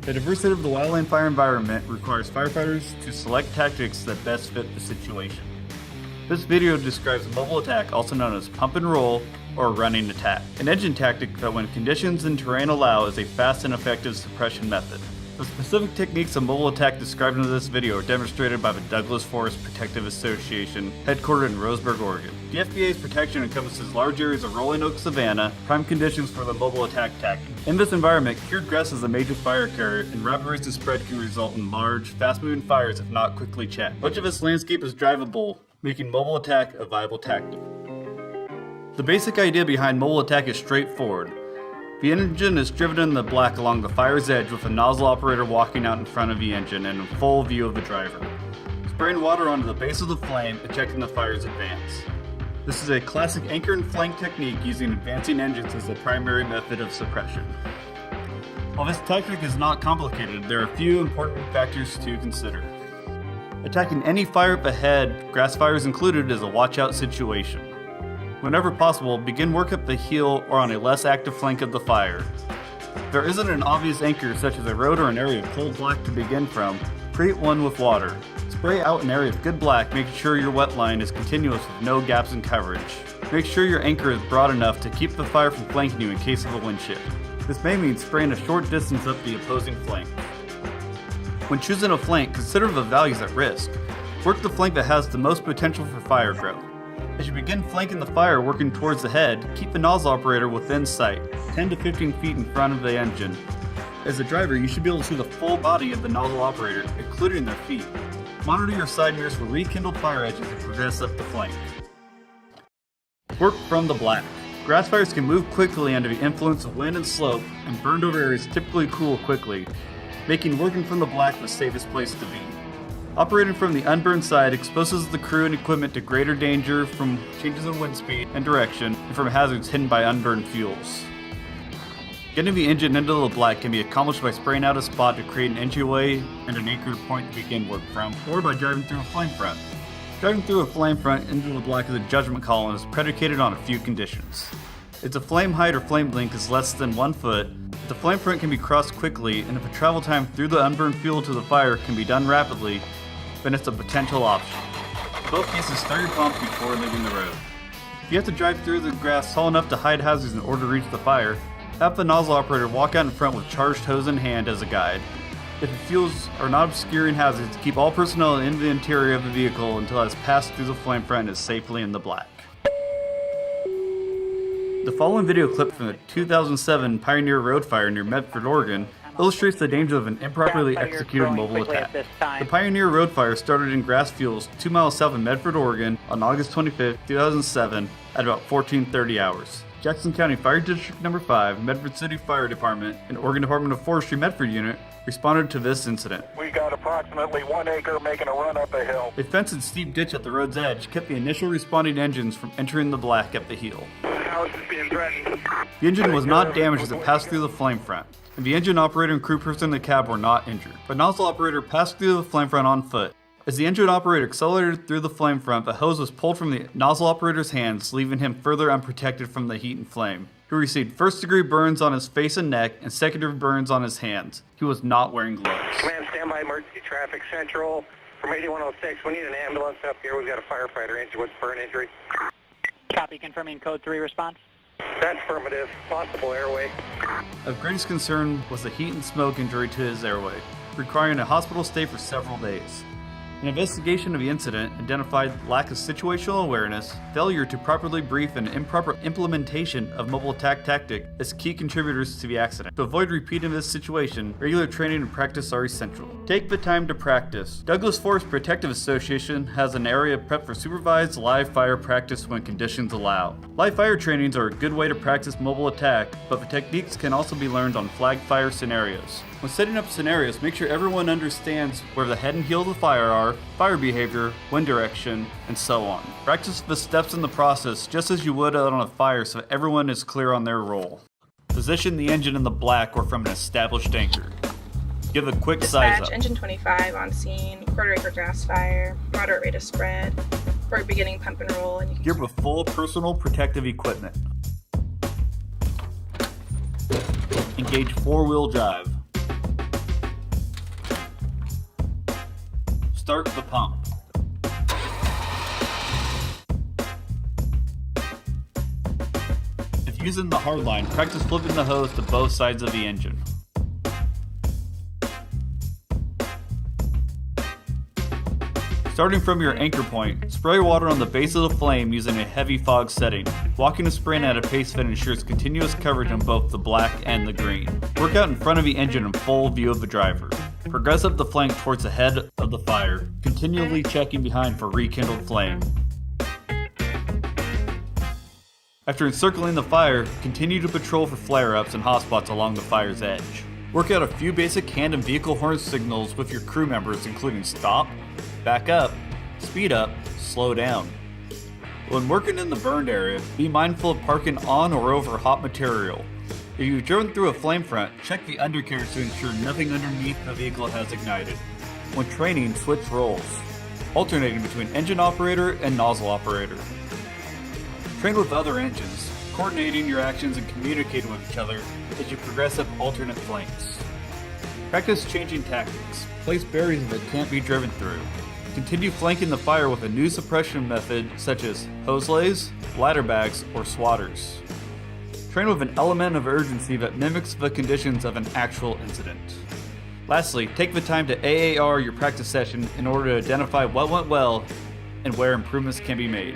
The diversity of the wildfire environment requires firefighters to select tactics that best fit the situation. This video describes a mobile attack, also known as pump and roll or running attack, an engine tactic that when conditions and terrain allow is a fast and effective suppression method. The specific techniques of mobile attack described in this video are demonstrated by the Douglas Forest Protective Association, headquartered in Roseburg, Oregon. The FPA's protection encompasses large areas of rolling oak savanna, prime conditions for the mobile attack tactic. In this environment, cured grass is a major fire carrier, and rapid rates of spread can result in large, fast-moving fires if not quickly checked. Much of this landscape is drivable, making mobile attack a viable tactic. The basic idea behind mobile attack is straightforward. The engine is driven in the black along the fire's edge with a nozzle operator walking out in front of the engine and in full view of the driver, spraying water onto the base of the flame and checking the fire's advance. This is a classic anchor and flank technique using advancing engines as the primary method of suppression. While this tactic is not complicated, there are a few important factors to consider. Attacking any fire up ahead, grass fires included, is a watch-out situation. Whenever possible, begin work up the heel or on a less active flank of the fire. If there isn't an obvious anchor such as a road or an area of cold black to begin from, create one with water. Spray out an area of good black, making sure your wet line is continuous with no gaps in coverage. Make sure your anchor is broad enough to keep the fire from flanking you in case of a wind shift. This may mean spraying a short distance up the opposing flank. When choosing a flank, consider the values at risk. Work the flank that has the most potential for fire growth. As you begin flanking the fire working towards the head, keep the nozzle operator within sight, 10 to 15 feet in front of the engine. As a driver, you should be able to see the full body of the nozzle operator, including their feet. Monitor your side mirrors for rekindled fire edges and progress up the flank. Work from the black. Grass fires can move quickly under the influence of wind and slope, and burned over areas typically cool quickly, making working from the black the safest place to be. Operating from the unburned side exposes the crew and equipment to greater danger from changes in wind speed and direction, and from hazards hidden by unburned fuels. Getting the engine into the black can be accomplished by spraying out a spot to create an entryway and an anchor point to begin work from, or by driving through a flame front. Driving through a flame front into the black is a judgment call and is predicated on a few conditions. If the flame height or flame length is less than 1 foot, the flame front can be crossed quickly, and if a travel time through the unburned fuel to the fire can be done rapidly, then it's a potential option. In both cases, start your pump before leaving the road. If you have to drive through the grass tall enough to hide hazards in order to reach the fire, have the nozzle operator walk out in front with charged hose in hand as a guide. If the fuels are not obscuring hazards, keep all personnel in the interior of the vehicle until it has passed through the flame front and is safely in the black. The following video clip from the 2007 Pioneer Road Fire near Medford, Oregon, illustrates the danger of an improperly executed mobile attack. The Pioneer Road Fire started in grass fields 2 miles south of Medford, Oregon on August 25, 2007 at about 14:30 hours. Jackson County Fire District No. 5, Medford City Fire Department, and Oregon Department of Forestry Medford Unit responded to this incident. We got approximately 1 acre making a run up a hill. A fence and steep ditch at the road's edge kept the initial responding engines from entering the black at the heel. House is being threatened. The engine was not damaged as it passed through the flame front, and the engine operator and crew person in the cab were not injured. The nozzle operator passed through the flame front on foot. As the engine operator accelerated through the flame front, the hose was pulled from the nozzle operator's hands, leaving him further unprotected from the heat and flame. He received first-degree burns on his face and neck, and secondary burns on his hands. He was not wearing gloves. Command, standby, emergency traffic central. From 8106, we need an ambulance up here. We've got a firefighter injured with burn injury. Copy, confirming code 3 response. That's affirmative. Possible airway. Of greatest concern was the heat and smoke injury to his airway, requiring a hospital stay for several days. An investigation of the incident identified lack of situational awareness, failure to properly brief, and improper implementation of mobile attack tactic as key contributors to the accident. To avoid repeating this situation, regular training and practice are essential. Take the time to practice. Douglas Forest Protective Association has an area prepped for supervised live fire practice when conditions allow. Live fire trainings are a good way to practice mobile attack, but the techniques can also be learned on flag fire scenarios. When setting up scenarios, make sure everyone understands where the head and heel of the fire are, fire behavior, wind direction, and so on. Practice the steps in the process just as you would on a fire so everyone is clear on their role. Position the engine in the black or from an established anchor. Give a quick size up. Engine 25 on scene, quarter acre grass fire, moderate rate of spread. We're beginning pump and roll. And you can Gear with full personal protective equipment. Engage 4-wheel drive. Start the pump. If using the hardline, practice flipping the hose to both sides of the engine. Starting from your anchor point, spray water on the base of the flame using a heavy fog setting. Walking a sprint at a pace that ensures continuous coverage on both the black and the green. Work out in front of the engine in full view of the driver. Progress up the flank towards the head of the fire, continually checking behind for rekindled flame. After encircling the fire, continue to patrol for flare-ups and hotspots along the fire's edge. Work out a few basic hand and vehicle horn signals with your crew members, including stop, back up, speed up, slow down. When working in the burned area, be mindful of parking on or over hot material. If you've driven through a flame front, check the undercarriage to ensure nothing underneath the vehicle has ignited. When training, switch roles, alternating between engine operator and nozzle operator. Train with other engines, coordinating your actions and communicating with each other as you progress up alternate flanks. Practice changing tactics. Place barriers that can't be driven through. Continue flanking the fire with a new suppression method such as hose lays, ladder bags, or swatters. Train with an element of urgency that mimics the conditions of an actual incident. Lastly, take the time to AAR your practice session in order to identify what went well and where improvements can be made.